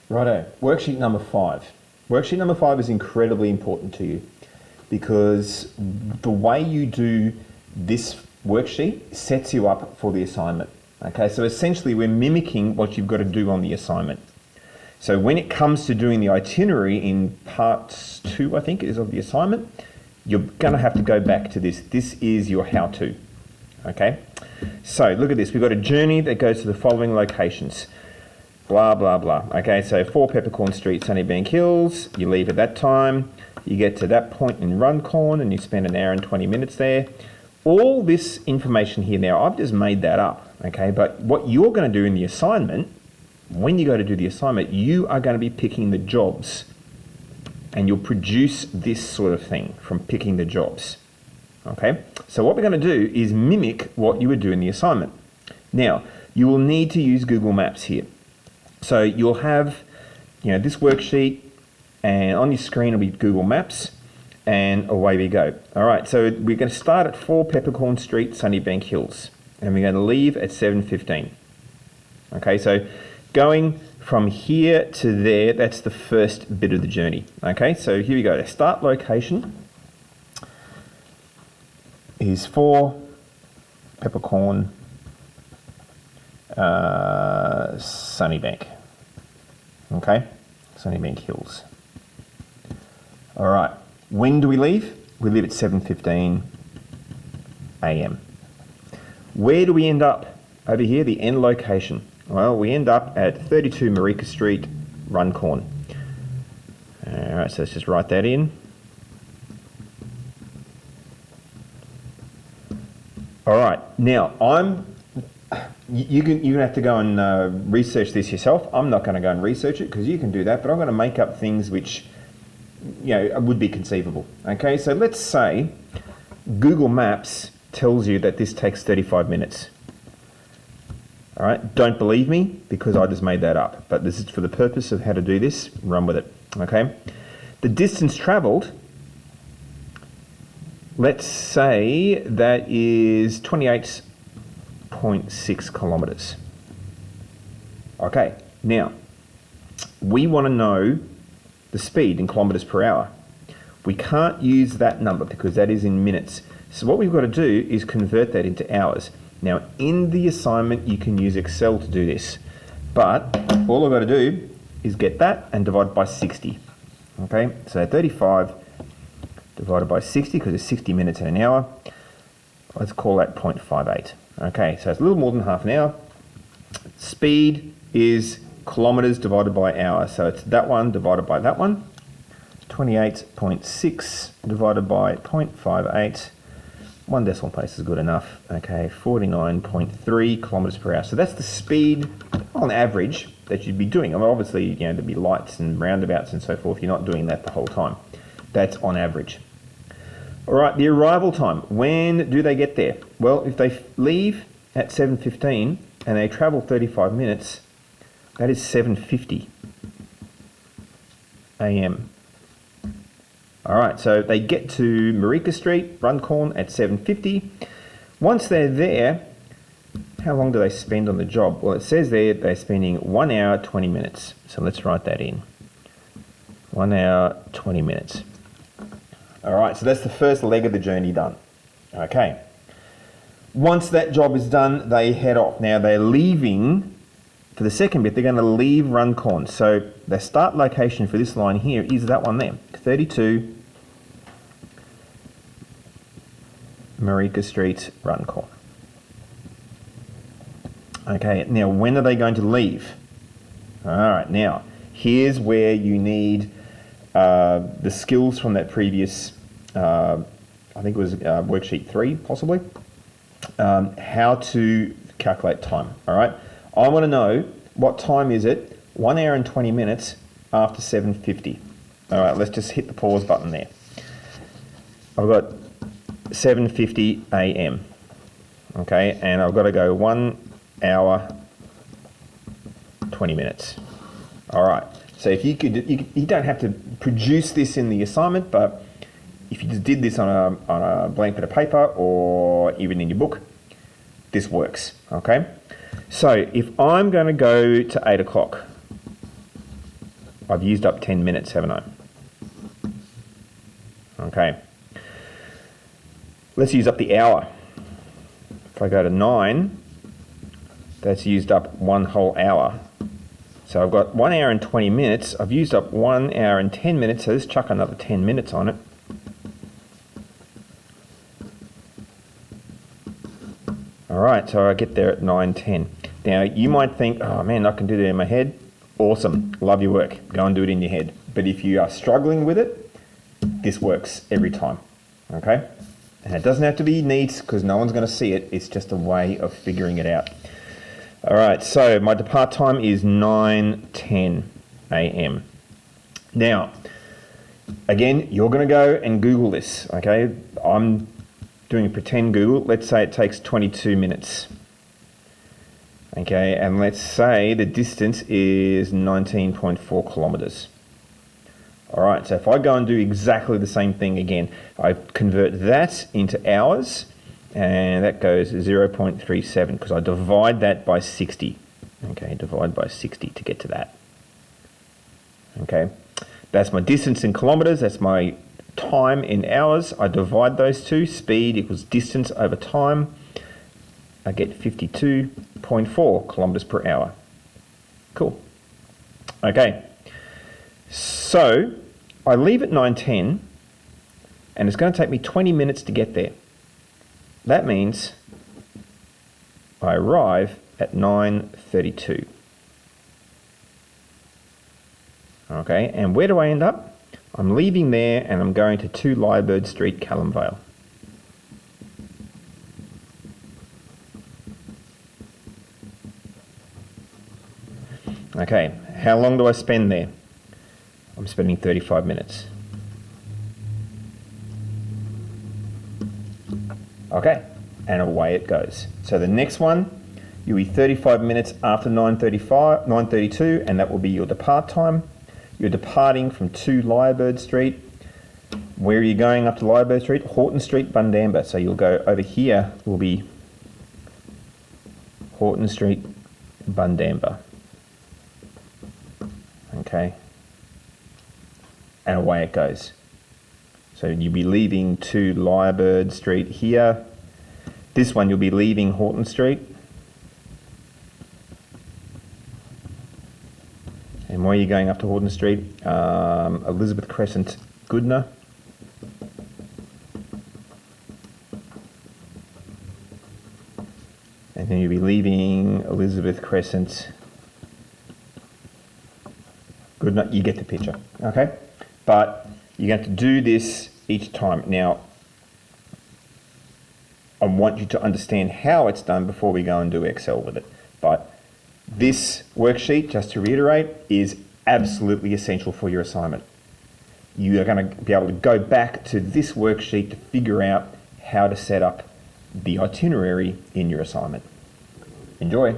Righto, worksheet number 5. Worksheet number 5 is incredibly important to you because the way you do this worksheet sets you up for the assignment. Okay, so essentially we're mimicking what you've got to do on the assignment. So when it comes to doing the itinerary in part 2, I think it is, of the assignment, you're going to have to go back to this. This is your how-to. Okay, so look at this. We've got a journey that goes to the following locations. Blah, blah, blah. Okay, so 4 Peppercorn Street, Sunnybank Hills. You leave at that time. You get to that point in Runcorn and you spend an hour and 20 minutes there. All this information here now, I've just made that up. Okay, but what you're going to do in the assignment, when you go to do the assignment, you are going to be picking the jobs and you'll produce this sort of thing from picking the jobs. Okay, so what we're going to do is mimic what you would do in the assignment. Now, you will need to use Google Maps here. So you'll have, this worksheet, and on your screen will be Google Maps, and away we go. All right, so we're going to start at 4 Peppercorn Street, Sunnybank Hills, and we're going to leave at 7:15. Okay, so going from here to there, that's the first bit of the journey. Okay, so here we go. The start location is 4 Peppercorn Sunnybank. Okay, Sunnybank Hills. All right, when do we leave? We leave at 7:15 a.m. Where do we end up? Over here, the end location. Well, we end up at 32 Marika Street, Runcorn. All right, so let's just write that in. All right, now you're going to have to go and research this yourself. I'm not going to go and research it because you can do that, but I'm going to make up things which, would be conceivable. Okay, so let's say Google Maps tells you that this takes 35 minutes. All right, don't believe me because I just made that up, but this is for the purpose of how to do this. Run with it, okay? The distance traveled, let's say that is 28.6 kilometers. Okay, now we want to know the speed in kilometers per hour. We can't use that number because that is in minutes. So what we've got to do is convert that into hours. Now in the assignment you can use Excel to do this, but all I've got to do is get that and divide by 60. Okay, so 35 divided by 60 because it's 60 minutes in an hour. Let's call that 0.58. Okay, so it's a little more than half an hour. Speed is kilometers divided by hour. So it's that one divided by that one. 28.6 divided by 0.58. One decimal place is good enough. Okay, 49.3 kilometers per hour. So that's the speed on average that you'd be doing. I mean, obviously, there'd be lights and roundabouts and so forth. You're not doing that the whole time. That's on average. All right, the arrival time. When do they get there? Well, if they leave at 7:15 and they travel 35 minutes, that is 7:50 a.m. All right, so they get to Marika Street, Runcorn at 7:50. Once they're there, how long do they spend on the job? Well, it says there they're spending 1 hour, 20 minutes. So let's write that in. 1 hour, 20 minutes. All right, so that's the first leg of the journey done. Okay. Once that job is done, they head off. Now they're leaving, for the second bit, they're going to leave Runcorn. So the start location for this line here is that one there, 32 Marika Street, Runcorn. Okay, now when are they going to leave? All right, now here's where you need the skills from that previous, I think it was worksheet 3 possibly, how to calculate time. All right, I want to know what time is it, 1 hour and 20 minutes after 7:50. All right, let's just hit the pause button there. I've got 7:50 a.m. Okay, and I've got to go 1 hour 20 minutes. All right, so if you don't have to produce this in the assignment, but if you just did this on a blank bit of paper or even in your book, this works. Okay, so if I'm going to go to 8 o'clock, I've used up 10 minutes, haven't I? Okay. Let's use up the hour. If I go to 9, that's used up 1 whole hour. So I've got 1 hour and 20 minutes. I've used up 1 hour and 10 minutes, so let's chuck another 10 minutes on it. All right, so I get there at 9:10. Now, you might think, oh man, I can do that in my head. Awesome, love your work. Go and do it in your head. But if you are struggling with it, this works every time, okay? And it doesn't have to be neat because no one's going to see it. It's just a way of figuring it out. All right, so my depart time is 9:10 a.m. Now, again, you're going to go and Google this, okay? I'm doing a pretend Google. Let's say it takes 22 minutes. Okay, and let's say the distance is 19.4 kilometers. All right, so if I go and do exactly the same thing again, I convert that into hours, and that goes 0.37 because I divide that by 60. Okay, divide by 60 to get to that. Okay, that's my distance in kilometers, that's my time in hours. I divide those two, speed equals distance over time. I get 52.4 kilometers per hour. Cool. Okay, so I leave at 9:10 and it's going to take me 20 minutes to get there. That means I arrive at 9:32. Okay, and where do I end up? I'm leaving there and I'm going to 2 Lyrebird Street, Callum Vale. Okay, how long do I spend there? I'm spending 35 minutes. Okay, and away it goes. So the next one, you'll be 35 minutes after 9:32, and that will be your depart time. You're departing from 2 Lyrebird Street. Where are you going up to Lyrebird Street? Horton Street, Bundamba. So you'll go over here, will be Horton Street, Bundamba. Okay. And away it goes. So you'll be leaving 2 Lyrebird Street here. This one you'll be leaving Horton Street. And where are you going up to Horton Street? Elizabeth Crescent, Goodna. And then you'll be leaving Elizabeth Crescent, Goodna. You get the picture, okay? But you have to do this each time. Now, I want you to understand how it's done before we go and do Excel with it. But this worksheet, just to reiterate, is absolutely essential for your assignment. You are going to be able to go back to this worksheet to figure out how to set up the itinerary in your assignment. Enjoy.